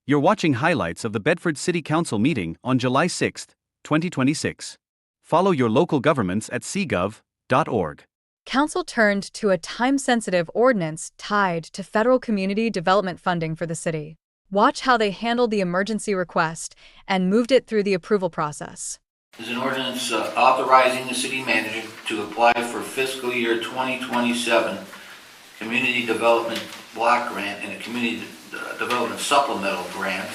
You're watching highlights of the Bedford City Council meeting on July 6, 2026. Follow your local governments at cgov.org. Council turned to a time-sensitive ordinance tied to federal community development funding for the city. Watch how they handled the emergency request and moved it through the approval process. Is an ordinance authorizing the city manager to apply for fiscal year 2027 Community Development Block Grant and a Community Development Supplemental Grant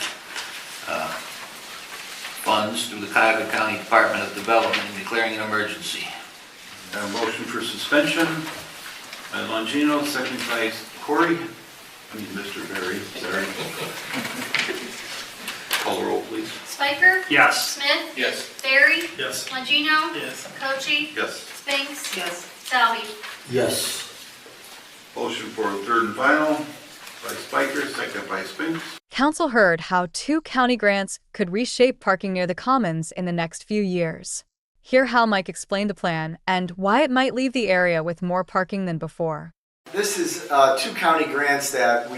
funds through the Cuyahoga County Department of Development and declaring an emergency. A motion for suspension by Longino, second by Mr. Berry, sorry. Call the roll, please. Spiker? Yes. Smith? Yes. Barry? Yes. Longino? Yes. Cochi? Yes. Spinks? Yes. Salvi? Yes. Motion for third and final by Spiker, second by Spinks. Council heard how 2 county grants could reshape parking near the Commons in the next few years. Hear how Mike explained the plan and why it might leave the area with more parking than before. This is 2 county grants that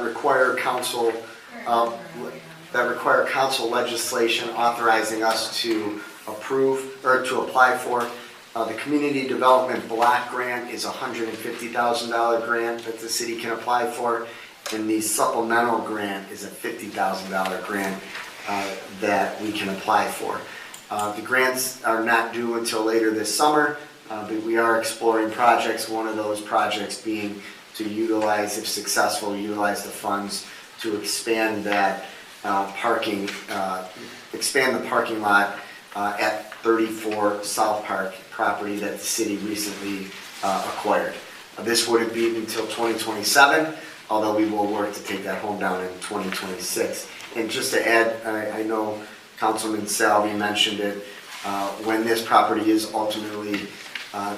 require council legislation authorizing us to approve or to apply for. The Community Development Block Grant is a $150,000 grant that the city can apply for, and the supplemental grant is a $50,000 grant that we can apply for. The grants are not due until later this summer, but we are exploring projects, one of those projects being to utilize, if successful, the funds to expand that expand the parking lot at 34 South Park property that the city recently acquired. This wouldn't be until 2027, although we will work to take that home down in 2026. And just to add, I know Councilman Salvi mentioned it, when this property is ultimately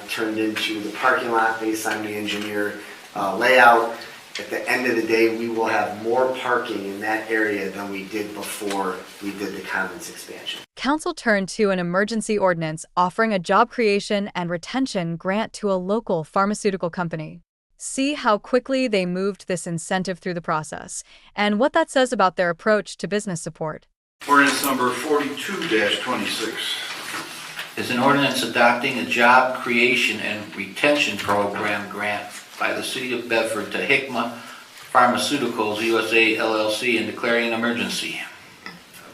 turned into the parking lot based on the engineer layout, at the end of the day, we will have more parking in that area than we did before we did the Commons expansion. Council turned to an emergency ordinance offering a job creation and retention grant to a local pharmaceutical company. See how quickly they moved this incentive through the process and what that says about their approach to business support. Ordinance number 42-26. Is an ordinance adopting a job creation and retention program grant by the City of Bedford to Hikma Pharmaceuticals USA LLC and declaring an emergency. A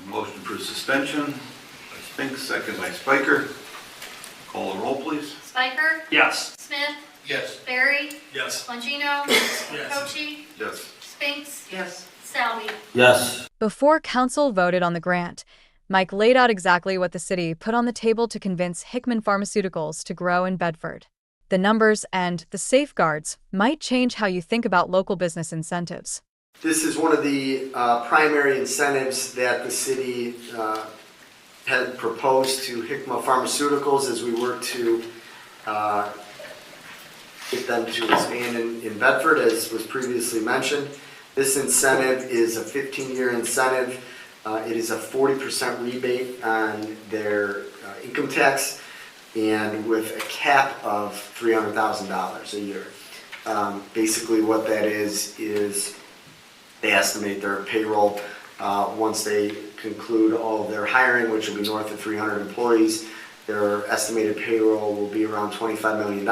motion for suspension by Spinks, second by Spiker. Call the roll, please. Spiker? Yes. Smith? Yes. Barry? Yes. Longino? Yes. Cochi? Yes. Spinks? Yes. Salvi? Yes. Before council voted on the grant, Mike laid out exactly what the city put on the table to convince Hickman Pharmaceuticals to grow in Bedford. The numbers and the safeguards might change how you think about local business incentives. This is one of the primary incentives that the city had proposed to Hikma Pharmaceuticals as we work to get them to expand in Bedford, as was previously mentioned. This incentive is a 15-year incentive. It is a 40% rebate on their income tax, and with a cap of $300,000 a year. Basically what that is they estimate their payroll once they conclude all of their hiring, which will be north of 300 employees. Their estimated payroll will be around $25 million.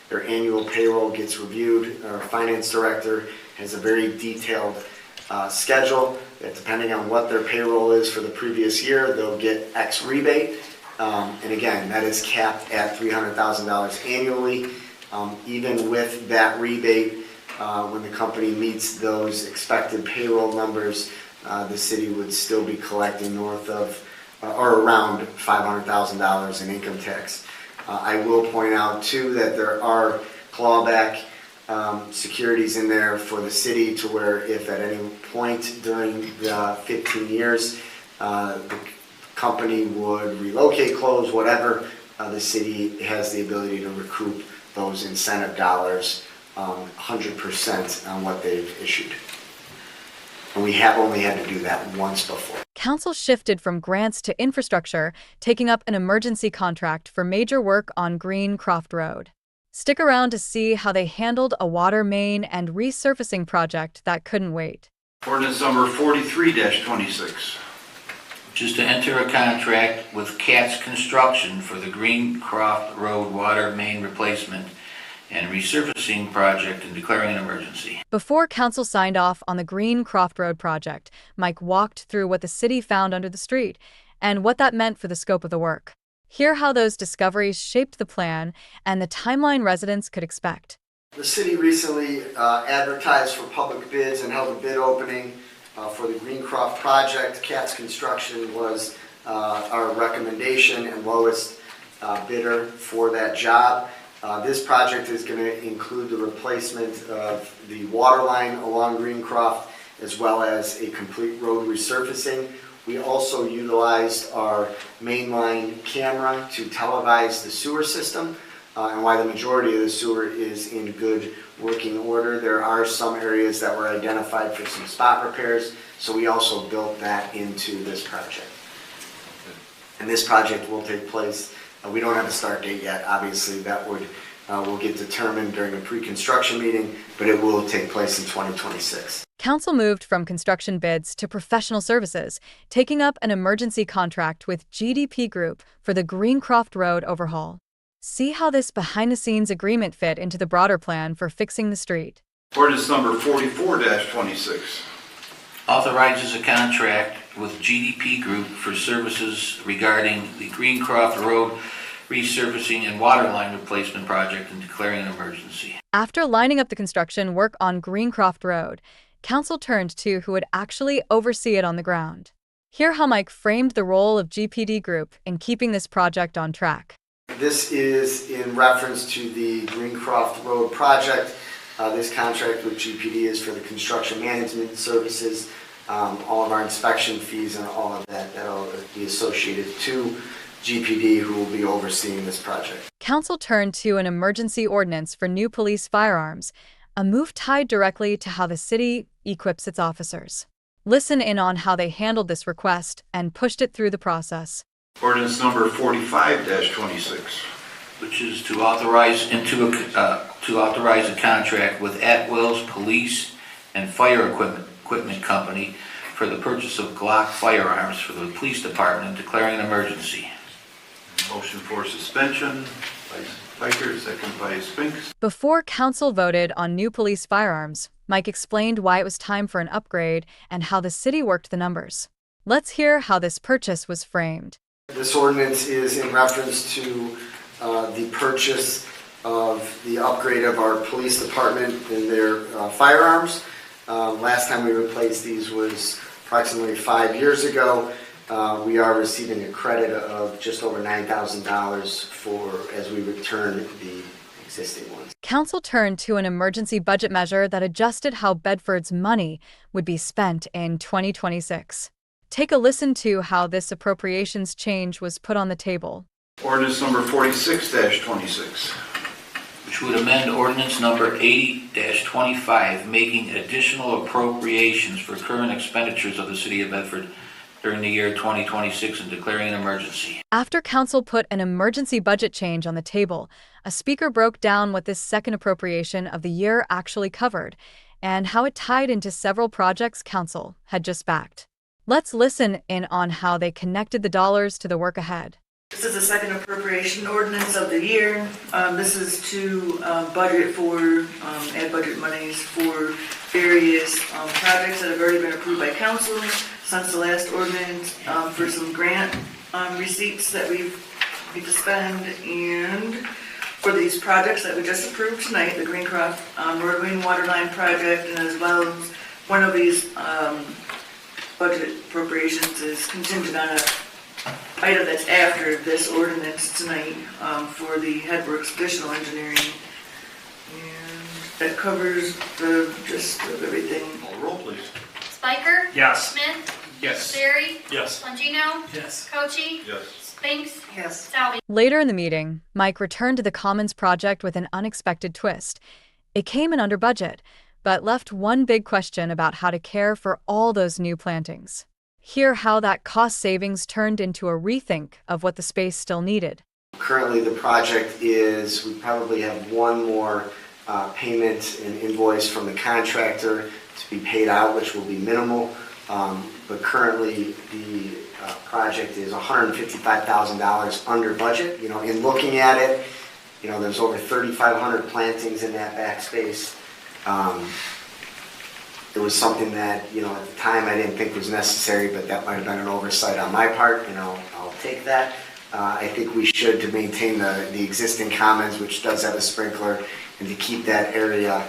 Their annual payroll gets reviewed. Our finance director has a very detailed schedule that, depending on what their payroll is for the previous year, they'll get X rebate. And again, that is capped at $300,000 annually. Even with that rebate, when the company meets those expected payroll numbers, the city would still be collecting north of or around $500,000 in income tax. I will point out too that there are clawback securities in there for the city, to where if at any point during the 15 years the company would relocate, close, whatever, the city has the ability to recoup those incentive dollars 100% on what they've issued. And we have only had to do that once before. Council shifted from grants to infrastructure, taking up an emergency contract for major work on Green Croft Road. Stick around to see how they handled a water main and resurfacing project that couldn't wait. Ordinance number 43-26. Which is to enter a contract with Katz Construction for the Greencroft Road water main replacement and resurfacing project and declaring an emergency. Before council signed off on the Greencroft Road project, Mike walked through what the city found under the street and what that meant for the scope of the work. Hear how those discoveries shaped the plan and the timeline residents could expect. The city recently advertised for public bids and held a bid opening for the Greencroft project. Katz Construction was our recommendation and lowest bidder for that job. This project is going to include the replacement of the water line along Greencroft as well as a complete road resurfacing. We also utilized our mainline camera to televise the sewer system. And why the majority of the sewer is in good working order. There are some areas that were identified for some spot repairs, so we also built that into this project. And this project will take place, we don't have a start date yet, obviously that will get determined during a pre-construction meeting, but it will take place in 2026. Council moved from construction bids to professional services, taking up an emergency contract with GDP Group for the Greencroft Road overhaul. See how this behind-the-scenes agreement fit into the broader plan for fixing the street. Ordinance number 44-26. Authorizes a contract with GDP Group for services regarding the Greencroft Road resurfacing and water line replacement project and declaring an emergency. After lining up the construction work on Greencroft Road, council turned to who would actually oversee it on the ground. Hear how Mike framed the role of GPD Group in keeping this project on track. This is in reference to the Greencroft Road project. This contract with GPD is for the construction management services, all of our inspection fees and all of that will be associated to GPD, who will be overseeing this project. Council turned to an emergency ordinance for new police firearms, a move tied directly to how the city equips its officers. Listen in on how they handled this request and pushed it through the process. Ordinance number 45-26. Which is to authorize a contract with Atwill's Police and Fire Equipment Company for the purchase of Glock firearms for the police department and declaring an emergency. Motion for suspension by Spiker, second by Spinks. Before council voted on new police firearms, Mike explained why it was time for an upgrade and how the city worked the numbers. Let's hear how this purchase was framed. This ordinance is in reference to the purchase of the upgrade of our police department and their firearms. Last time we replaced these was approximately 5 years ago. We are receiving a credit of just over $9,000 as we return the existing ones. Council turned to an emergency budget measure that adjusted how Bedford's money would be spent in 2026. Take a listen to how this appropriations change was put on the table. Ordinance number 46-26. Which would amend ordinance number 80-25, making additional appropriations for current expenditures of the city of Bedford during the year 2026 and declaring an emergency. After council put an emergency budget change on the table, a speaker broke down what this second appropriation of the year actually covered and how it tied into several projects council had just backed. Let's listen in on how they connected the dollars to the work ahead. This is the second appropriation ordinance of the year. This is to budget for, add budget monies for various projects that have already been approved by council since the last ordinance, for some grant receipts that we need to spend, and for these projects that we just approved tonight, the Greencroft roadway and water line project, and as well as one of these budget appropriations is contingent on a item that's after this ordinance tonight, for the Headworks additional engineering, and that covers the gist of everything. Call the roll, please. Spiker? Yes. Smith? Yes. Sherry? Yes. Longino? Yes. Cochi? Yes. Spinks? Yes. Salvi? Later in the meeting, Mike returned to the Commons project with an unexpected twist. It came in under budget, but left one big question about how to care for all those new plantings. Hear how that cost savings turned into a rethink of what the space still needed. Currently, the project is, we probably have one more payment and invoice from the contractor to be paid out, which will be minimal. But currently, the project is $155,000 under budget. You know, in looking at it, you know, there's over 3,500 plantings in that back space. It was something that, you know, at the time I didn't think was necessary, but that might have been an oversight on my part, and I'll take that. I think we should, to maintain the existing commons, which does have a sprinkler, and to keep that area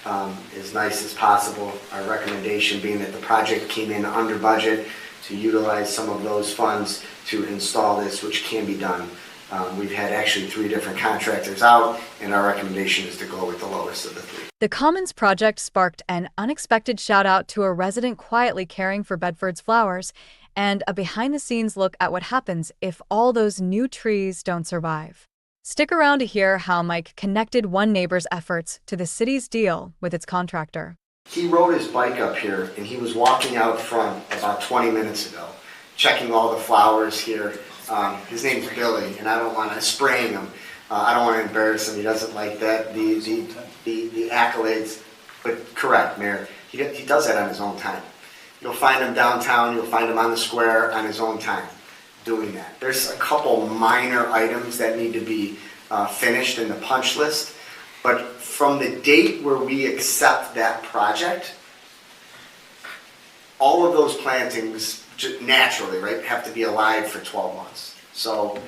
as nice as possible. Our recommendation being that the project came in under budget, to utilize some of those funds to install this, which can be done. We've had actually 3 different contractors out, and our recommendation is to go with the lowest of the 3. The Commons project sparked an unexpected shout-out to a resident quietly caring for Bedford's flowers, and a behind-the-scenes look at what happens if all those new trees don't survive. Stick around to hear how Mike connected one neighbor's efforts to the city's deal with its contractor. He rode his bike up here, and he was walking out front about 20 minutes ago, checking all the flowers here. His name's Billy, and I don't want to spraying him. I don't want to embarrass him. He doesn't like that. The accolades, but correct, Mayor. He does that on his own time. You'll find him downtown. You'll find him on the square on his own time, doing that. There's a couple minor items that need to be finished in the punch list, but from the date where we accept that project, all of those plantings naturally, right, have to be alive for 12 months. So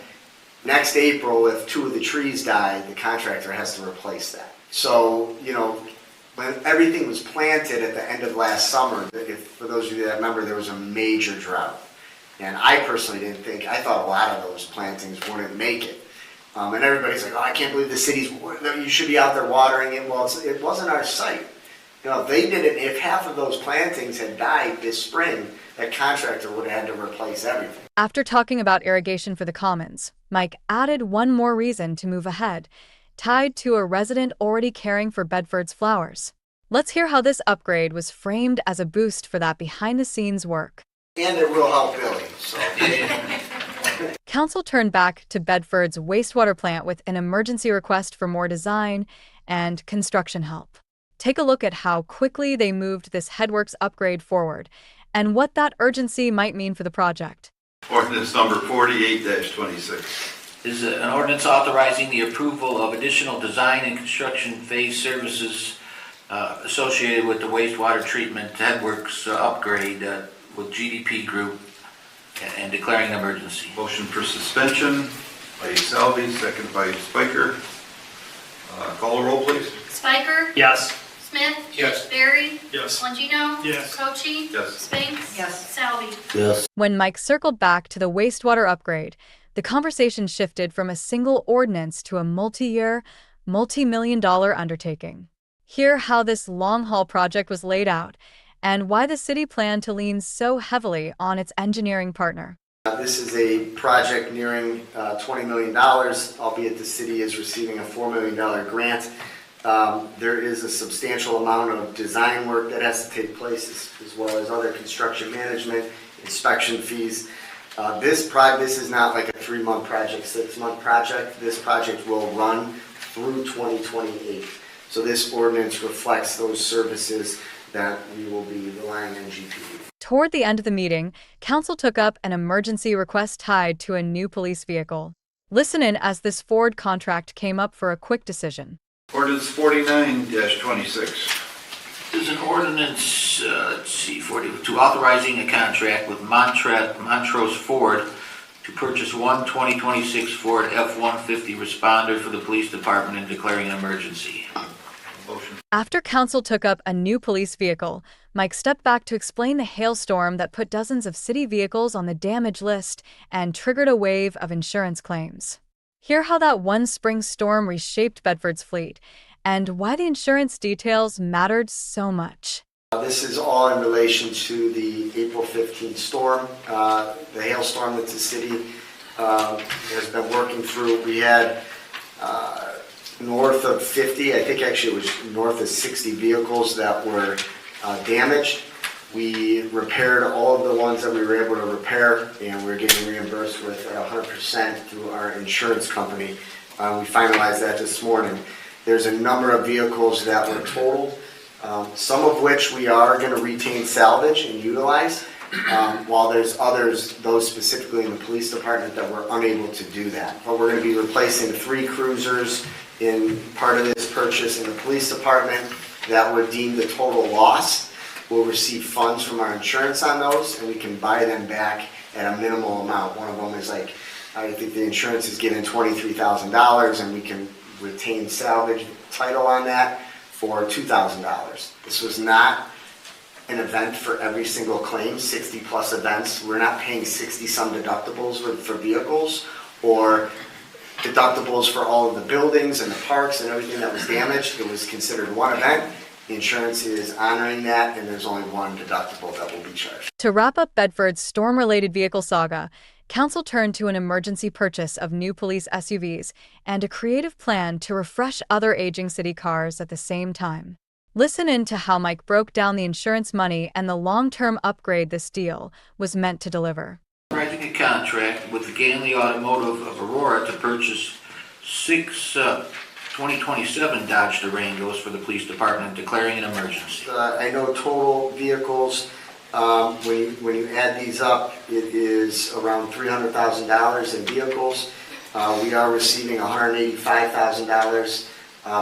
next April, if 2 of the trees die, the contractor has to replace that. So, you know, when everything was planted at the end of last summer, for those of you that remember, there was a major drought. And I personally didn't think, I thought a lot of those plantings wouldn't make it. And everybody's like, oh, I can't believe the city's, you should be out there watering it. Well, it wasn't our site. You know, they did it, if half of those plantings had died this spring, that contractor would have had to replace everything. After talking about irrigation for the Commons, Mike added one more reason to move ahead, tied to a resident already caring for Bedford's flowers. Let's hear how this upgrade was framed as a boost for that behind-the-scenes work. And it will help Billy, so. Council turned back to Bedford's wastewater plant with an emergency request for more design and construction help. Take a look at how quickly they moved this headworks upgrade forward, and what that urgency might mean for the project. Ordinance number 48-26. Is an ordinance authorizing the approval of additional design and construction phase services associated with the wastewater treatment headworks upgrade with GDP Group and declaring an emergency. Motion for suspension by Salvi, second by Spiker. Call the roll, please. Spiker? Yes. Smith? Yes. Barry? Yes. Longino? Yes. Cochi? Yes. Spinks? Yes. Salvi? Yes. When Mike circled back to the wastewater upgrade, the conversation shifted from a single ordinance to a multi-year, multi-million-dollar undertaking. Hear how this long-haul project was laid out, and why the city planned to lean so heavily on its engineering partner. This is a project nearing $20 million, albeit the city is receiving a $4 million grant. There is a substantial amount of design work that has to take place, as well as other construction management, inspection fees. This is not like a 3-month project, 6-month project. This project will run through 2028. So this ordinance reflects those services that we will be relying on GPU. Toward the end of the meeting, Council took up an emergency request tied to a new police vehicle. Listen in as this Ford contract came up for a quick decision. Ordinance 49-26. This is an ordinance, 42, authorizing a contract with Montrose Ford to purchase one 2026 Ford F-150 responder for the police department and declaring an emergency. Motion. After Council took up a new police vehicle, Mike stepped back to explain the hailstorm that put dozens of city vehicles on the damage list and triggered a wave of insurance claims. Hear how that one spring storm reshaped Bedford's fleet, and why the insurance details mattered so much. This is all in relation to the April 15th storm, the hailstorm that the city has been working through. We had north of 50, I think actually it was north of 60 vehicles that were damaged. We repaired all of the ones that we were able to repair, and we're getting reimbursed with 100% through our insurance company. We finalized that this morning. There's a number of vehicles that were totaled. some of which we are going to retain salvage and utilize, while there's others, those specifically in the police department, that we're unable to do that. But we're going to be replacing 3 cruisers in part of this purchase in the police department that were deemed a total loss. We'll receive funds from our insurance on those, and we can buy them back at a minimal amount. One of them is like, I think the insurance is given $23,000, and we can retain salvage title on that for $2,000. This was not an event for every single claim, 60 plus events. We're not paying 60 some deductibles for vehicles, or deductibles for all of the buildings and the parks and everything that was damaged. It was considered one event. The insurance is honoring that, and there's only one deductible that will be charged. To wrap up Bedford's storm-related vehicle saga, Council turned to an emergency purchase of new police SUVs and a creative plan to refresh other aging city cars at the same time. Listen in to how Mike broke down the insurance money and the long-term upgrade this deal was meant to deliver. Writing a contract with the Ganley Automotive of Aurora to purchase 6 2027 Dodge Durangos for the police department, declaring an emergency. I know total vehicles, when you add these up, it is around $300,000 in vehicles. We are receiving $185,000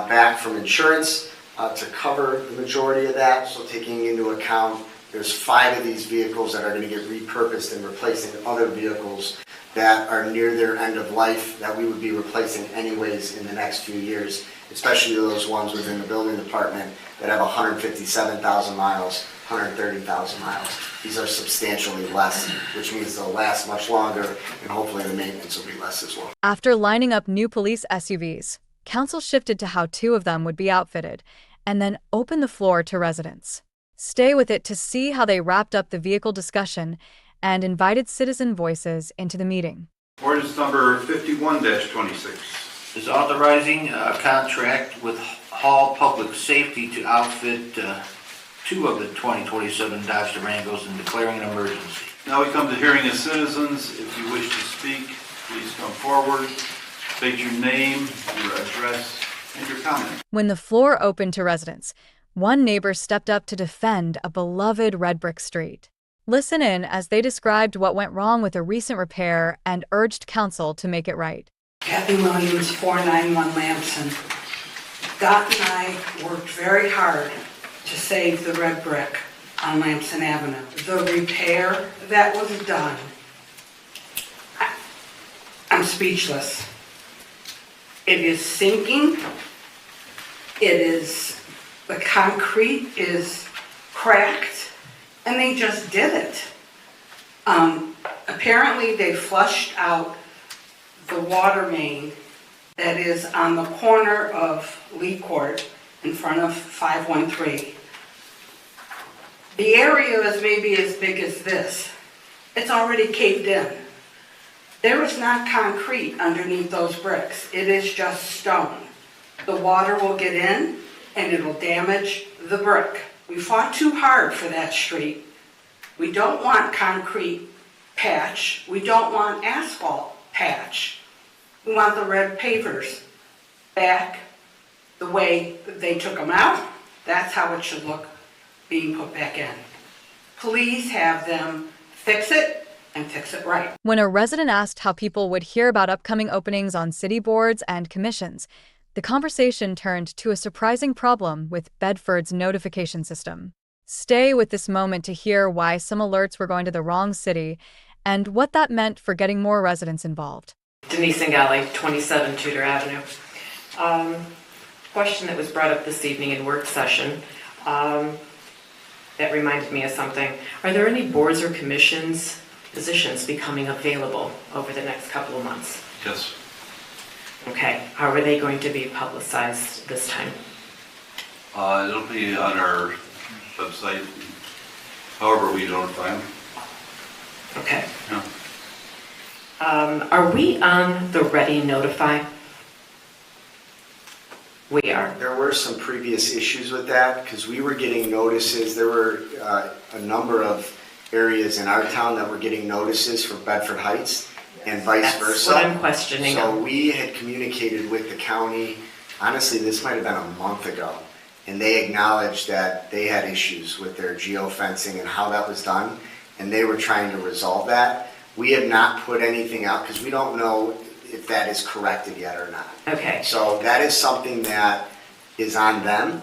back from insurance to cover the majority of that. So taking into account, there's 5 of these vehicles that are going to get repurposed and replacing other vehicles that are near their end of life that we would be replacing anyways in the next few years, especially those ones within the building department that have 157,000 miles, 130,000 miles. These are substantially less, which means they'll last much longer, and hopefully the maintenance will be less as well. After lining up new police SUVs, Council shifted to how 2 of them would be outfitted, and then opened the floor to residents. Stay with it to see how they wrapped up the vehicle discussion and invited citizen voices into the meeting. Ordinance number 51-26. Is authorizing a contract with Hall Public Safety to outfit 2 of the 2027 Dodge Durangos and declaring an emergency. Now we come to hearing of citizens. If you wish to speak, please come forward. State your name, your address, and your comment. When the floor opened to residents, one neighbor stepped up to defend a beloved red brick street. Listen in as they described what went wrong with a recent repair and urged council to make it right. Kathy Williams, 491 Lamson. Dot and I worked very hard to save the red brick on Lamson Avenue. The repair that was done, I'm speechless. It is sinking. The concrete is cracked, and they just did it. Apparently they flushed out the water main that is on the corner of Lee Court in front of 513. The area is maybe as big as this. It's already caved in. There is not concrete underneath those bricks. It is just stone. The water will get in and it'll damage the brick. We fought too hard for that street. We don't want concrete patch. We don't want asphalt patch. We want the red pavers back the way they took them out. That's how it should look being put back in. Please have them fix it and fix it right. When a resident asked how people would hear about upcoming openings on city boards and commissions, the conversation turned to a surprising problem with Bedford's notification system. Stay with this moment to hear why some alerts were going to the wrong city and what that meant for getting more residents involved. Denise Ngali, 27 Tudor Avenue. Question that was brought up this evening in work session that reminded me of something. Are there any boards or commissions positions becoming available over the next couple of months? Yes. Okay. How are they going to be publicized this time? It'll be on our website, however we notify them. Okay. Yeah. Are we on the Ready Notify? We are. There were some previous issues with that because we were getting notices. There were a number of areas in our town that were getting notices for Bedford Heights and vice versa. That's what I'm questioning. So we had communicated with the county, honestly, this might have been a month ago, and they acknowledged that they had issues with their geofencing and how that was done, and they were trying to resolve that. We have not put anything out because we don't know if that is corrected yet or not. Okay. So that is something that is on them.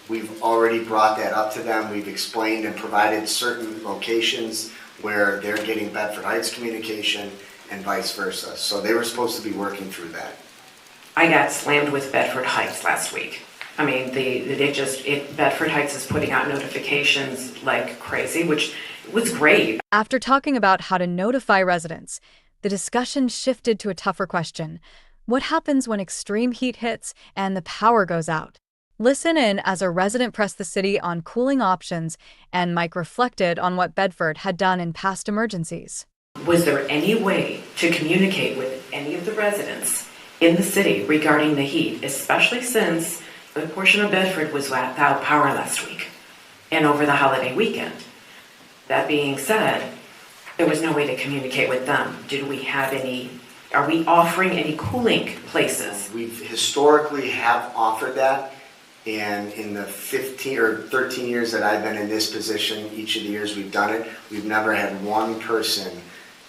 We've already brought that up to them. We've explained and provided certain locations where they're getting Bedford Heights communication and vice versa. So they were supposed to be working through that. I got slammed with Bedford Heights last week. I mean, Bedford Heights is putting out notifications like crazy, which was great. After talking about how to notify residents, the discussion shifted to a tougher question. What happens when extreme heat hits and the power goes out? Listen in as a resident pressed the city on cooling options, and Mike reflected on what Bedford had done in past emergencies. Was there any way to communicate with any of the residents in the city regarding the heat, especially since a portion of Bedford was without power last week and over the holiday weekend? That being said, there was no way to communicate with them. Are we offering any cooling places? We've historically have offered that, and in the 15 or 13 years that I've been in this position, each of the years we've done it, we've never had one person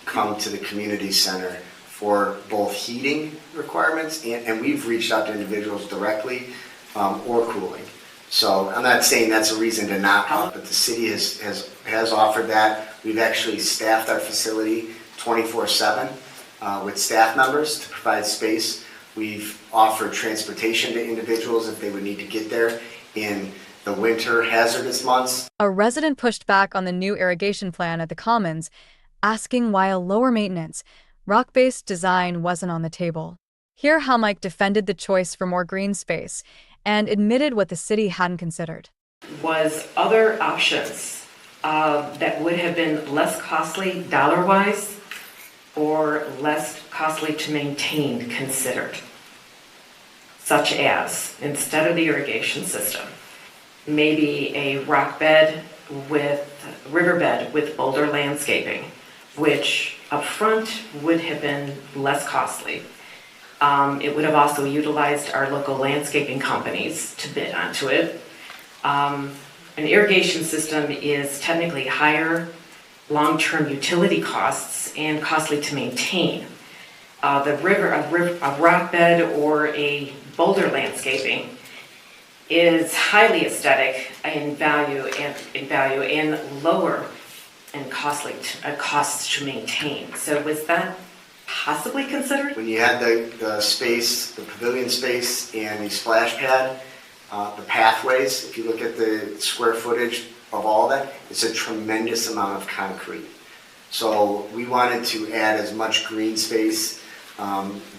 come to the community center for both heating requirements, and we've reached out to individuals directly or cooling. So I'm not saying that's a reason to not help, but the city has offered that. We've actually staffed our facility 24/7 with staff members to provide space. We've offered transportation to individuals if they would need to get there in the winter hazardous months. A resident pushed back on the new irrigation plan at the Commons, asking why a lower maintenance, rock-based design wasn't on the table. Hear how Mike defended the choice for more green space and admitted what the city hadn't considered. Was other options that would have been less costly dollar-wise or less costly to maintain considered? Such as, instead of the irrigation system, maybe a riverbed with boulder landscaping, which up front would have been less costly. It would have also utilized our local landscaping companies to bid onto it. An irrigation system is technically higher long-term utility costs and costly to maintain. A rock bed or a boulder landscaping is highly aesthetic in value and lower and costs to maintain. So was that possibly considered? When you had the space, the pavilion space and the splash pad, the pathways, if you look at the square footage of all that, it's a tremendous amount of concrete. So we wanted to add as much green space,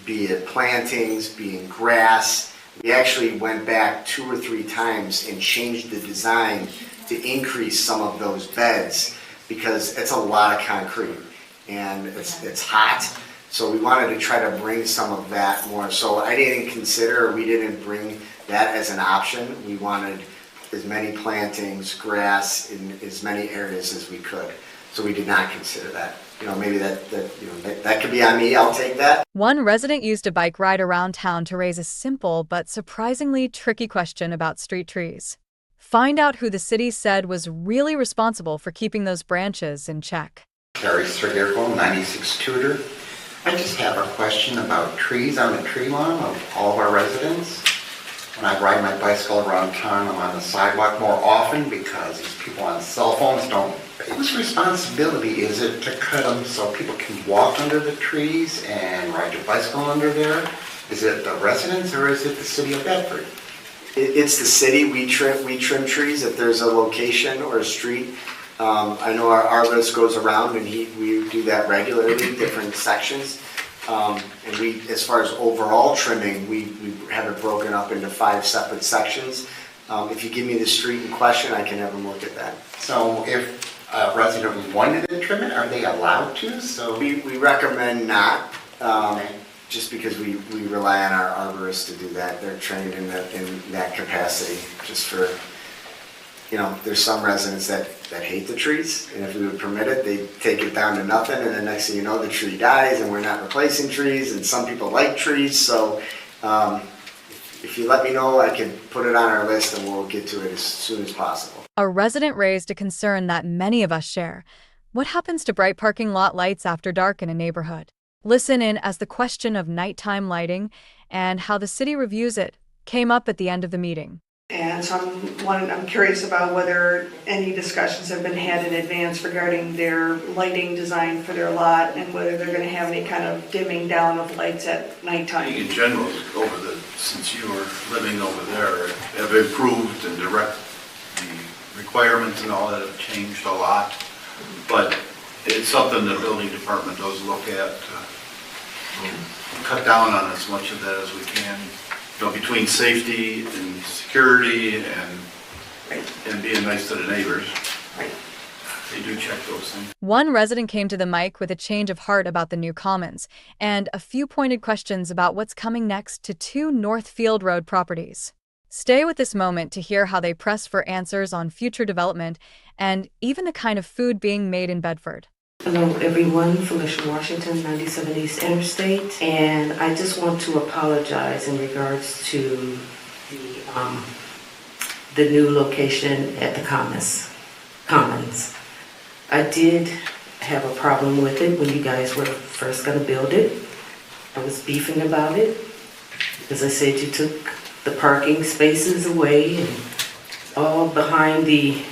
be it plantings, be it grass. We actually went back 2 or 3 times and changed the design to increase some of those beds because it's a lot of concrete and it's hot. So we wanted to try to bring some of that more. So we didn't bring that as an option. We wanted as many plantings, grass in as many areas as we could. So we did not consider that. Maybe that could be on me, I'll take that. One resident used a bike ride around town to raise a simple but surprisingly tricky question about street trees. Find out who the city said was really responsible for keeping those branches in check. Terry Sergirko, 96 Tudor. I just have a question about trees on the tree lawn of all of our residents. When I ride my bicycle around town, I'm on the sidewalk more often because these people on cell phones don't. Whose responsibility is it to cut them so people can walk under the trees and ride your bicycle under there? Is it the residents or is it the city of Bedford? It's the city. We trim trees if there's a location or a street. I know our arborist goes around and we do that regularly, different sections. And we, as far as overall trimming, we have it broken up into 5 separate sections. If you give me the street in question, I can have them look at that. So if a resident wanted to trim it, are they allowed to? So we recommend not, Okay. just because we rely on our arborists to do that. They're trained in that capacity. Just for, there's some residents that hate the trees, and if we would permit it, they take it down to nothing, and then next thing you know, the tree dies, and we're not replacing trees. And some people like trees, so if if you let me know, I can put it on our list and we'll get to it as soon as possible. A resident raised a concern that many of us share. What happens to bright parking lot lights after dark in a neighborhood? Listen in as the question of nighttime lighting and how the city reviews it came up at the end of the meeting. And so I'm curious about whether any discussions have been had in advance regarding their lighting design for their lot and whether they're going to have any kind of dimming down of lights at I nighttime. think in general, since you are living over there, have improved and the requirements and all that have changed a lot. But it's something the building department does look at, cut down on as much of that as we can. You know, between safety and security and being nice to the neighbors. They do check those things. One resident came to the mic with a change of heart about the new commons and a few pointed questions about what's coming next to 2 Northfield Road properties. Stay with this moment to hear how they press for answers on future development and even the kind of food being made in Bedford. Hello everyone, Felicia Washington, 97 East Interstate, and I just want to apologize in regards to the new location at the Commons. I did have a problem with it when you guys were first going to build it. I was beefing about it because I said you took the parking spaces away and all behind the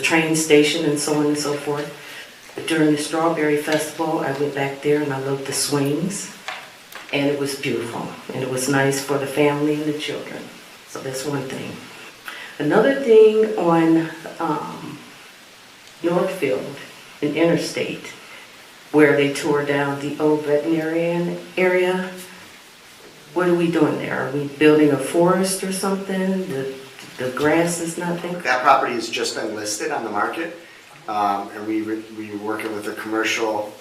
train station and so on and so forth. During the Strawberry Festival, I went back there and I loved the swings, and it was beautiful, and it was nice for the family and the children. So that's one thing. Another thing on Northfield and Interstate, where they tore down the old veterinarian area. What are we doing there? Are we building a forest or something? The grass is nothing? That property has just been listed on the market. And we were working with a commercial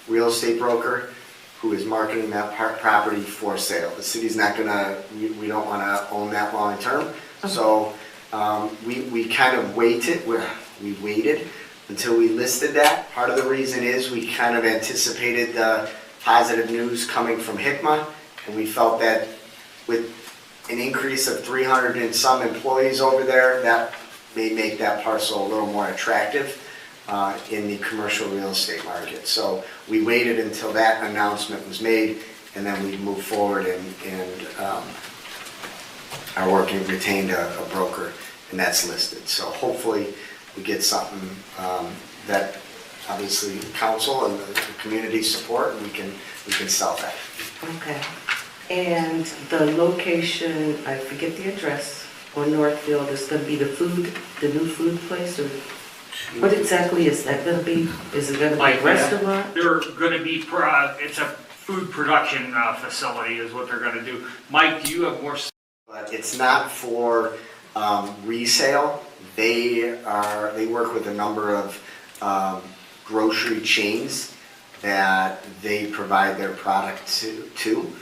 real estate broker who is marketing that property for sale. The city's not gonna, we don't wanna own that long term. Okay. So we kind of waited until we listed that. Part of the reason is we kind of anticipated the positive news coming from HICMA, and we felt that with an increase of 300 and some employees over there, that may make that parcel a little more attractive in the commercial real estate market. So we waited until that announcement was made, and then we moved forward and are retained a broker, and that's listed. So hopefully we get something that obviously council and the community support, and we can sell that. Okay. And the location, I forget the address, on Northfield is going to be the new food place, or what exactly is that going to be? Is it going to be a restaurant? They're going to be, it's a food production facility is what they're going to do. Mike, do you have more? But it's not for resale. They work with a number of grocery chains that they provide their product to.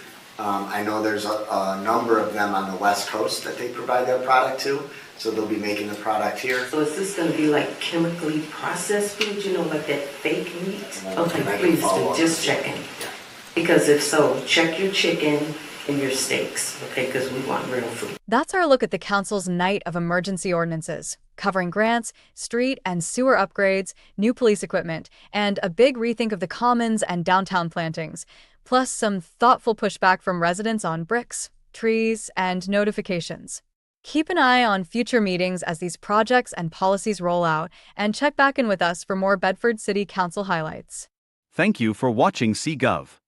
I know there's a number of them on the West Coast that they provide their product to, so they'll be making the product here. So is this going to be like chemically processed food, like that fake meat? Okay, please do, just checking. Yeah. Because if so, check your chicken and your steaks, okay, because we want real food. That's our look at the council's night of emergency ordinances, covering grants, street and sewer upgrades, new police equipment, and a big rethink of the commons and downtown plantings, plus some thoughtful pushback from residents on bricks, trees, and notifications. Keep an eye on future meetings as these projects and policies roll out, and check back in with us for more Bedford City Council highlights. Thank you for watching CGov.